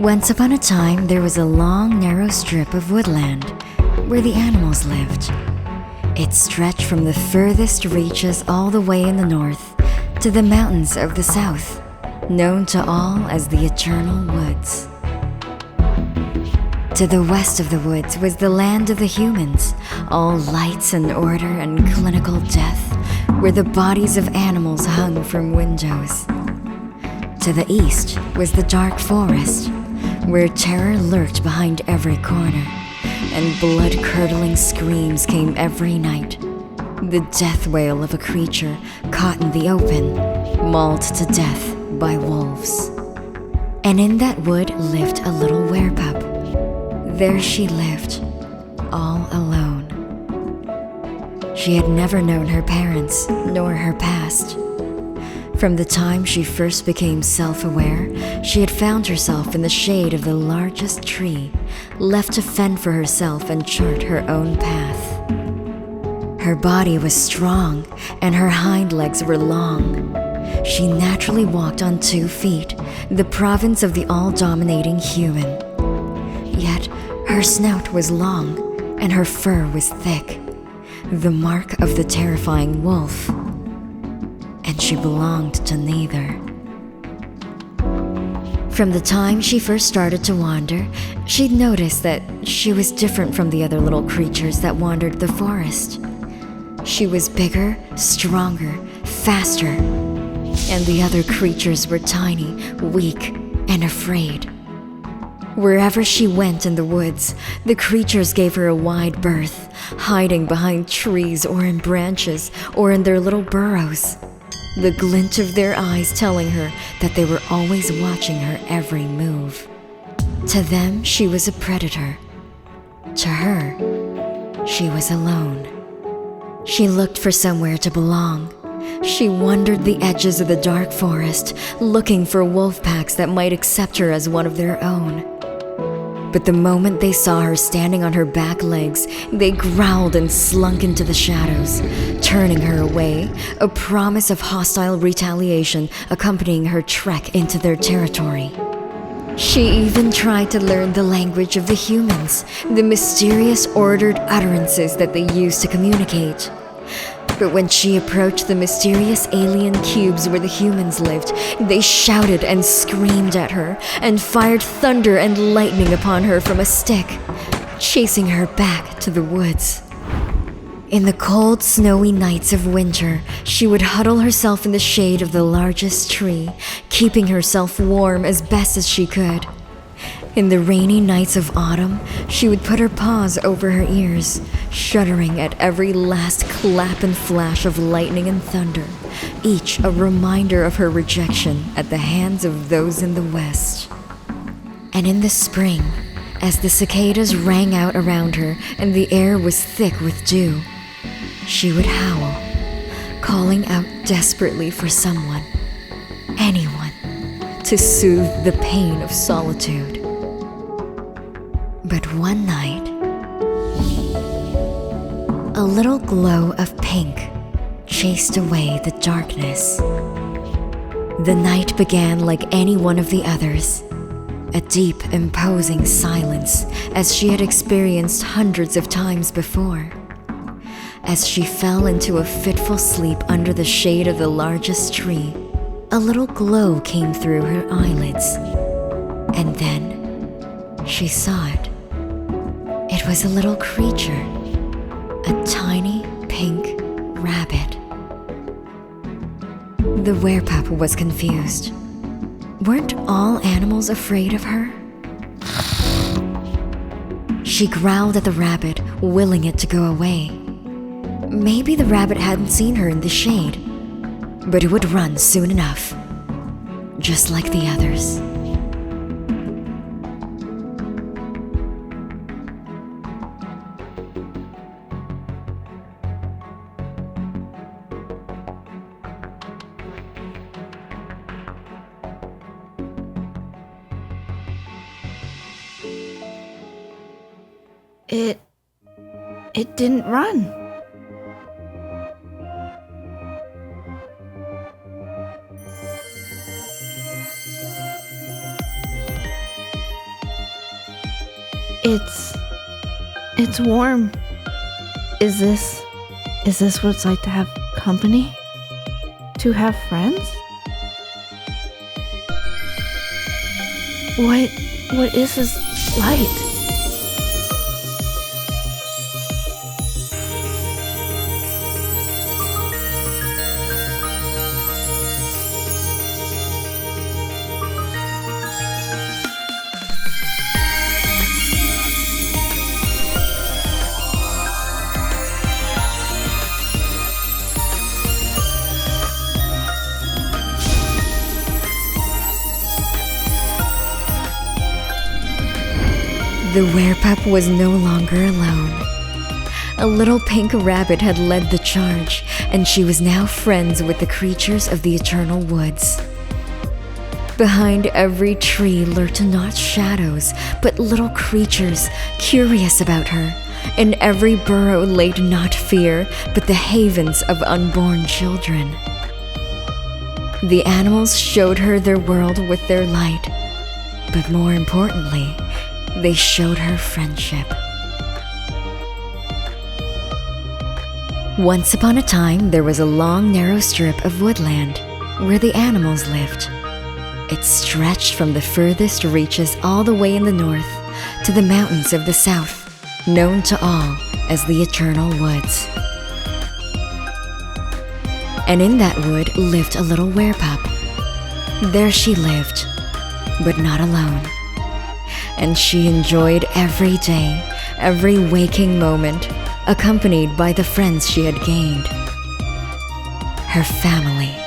Once upon a time, there was a long, narrow strip of woodland where the animals lived. It stretched from the furthest reaches all the way in the north to the mountains of the south, known to all as the Eternal Woods. To the west of the woods was the land of the humans, all lights and order and clinical death, where the bodies of animals hung from windows. To the east was the dark forest, where terror lurked behind every corner, and blood-curdling screams came every night, the death wail of a creature caught in the open, mauled to death by wolves. And in that wood lived a little werepup. There she lived, all alone. She had never known her parents, nor her past. From the time she first became self-aware, she had found herself in the shade of the largest tree, left to fend for herself and chart her own path. Her body was strong, and her hind legs were long. She naturally walked on 2 feet, the province of the all-dominating human. Yet, her snout was long, and her fur was thick, the mark of the terrifying wolf. And she belonged to neither. From the time she first started to wander, she'd noticed that she was different from the other little creatures that wandered the forest. She was bigger, stronger, faster, and the other creatures were tiny, weak, and afraid. Wherever she went in the woods, the creatures gave her a wide berth, hiding behind trees or in branches or in their little burrows, the glint of their eyes telling her that they were always watching her every move. To them, she was a predator. To her, she was alone. She looked for somewhere to belong. She wandered the edges of the dark forest, looking for wolf packs that might accept her as one of their own. But the moment they saw her standing on her back legs, they growled and slunk into the shadows, turning her away, a promise of hostile retaliation accompanying her trek into their territory. She even tried to learn the language of the humans, the mysterious ordered utterances that they used to communicate. But when she approached the mysterious alien cubes where the humans lived, they shouted and screamed at her and fired thunder and lightning upon her from a stick, chasing her back to the woods. In the cold, snowy nights of winter, she would huddle herself in the shade of the largest tree, keeping herself warm as best as she could. In the rainy nights of autumn, she would put her paws over her ears, shuddering at every last clap and flash of lightning and thunder, each a reminder of her rejection at the hands of those in the west. And in the spring, as the cicadas rang out around her and the air was thick with dew, she would howl, calling out desperately for someone, anyone, to soothe the pain of solitude. But one night, a little glow of pink chased away the darkness. The night began like any one of the others, a deep, imposing silence as she had experienced hundreds of times before. As she fell into a fitful sleep under the shade of the largest tree, a little glow came through her eyelids, and then she saw it. It was a little creature, a tiny pink rabbit. The werepup was confused. Weren't all animals afraid of her? She growled at the rabbit, willing it to go away. Maybe the rabbit hadn't seen her in the shade, but it would run soon enough, just like the others. It didn't run. It's warm. Is this what it's like to have company? To have friends? What is this light? The Werepup was no longer alone. A little pink rabbit had led the charge, and she was now friends with the creatures of the eternal woods. Behind every tree lurked not shadows, but little creatures curious about her. In every burrow laid not fear, but the havens of unborn children. The animals showed her their world with their light, but more importantly, they showed her friendship. Once upon a time, there was a long, narrow strip of woodland where the animals lived. It stretched from the furthest reaches all the way in the north to the mountains of the south, known to all as the Eternal Woods. And in that wood lived a little werepup. There she lived, but not alone. And she enjoyed every day, every waking moment, accompanied by the friends she had gained. Her family.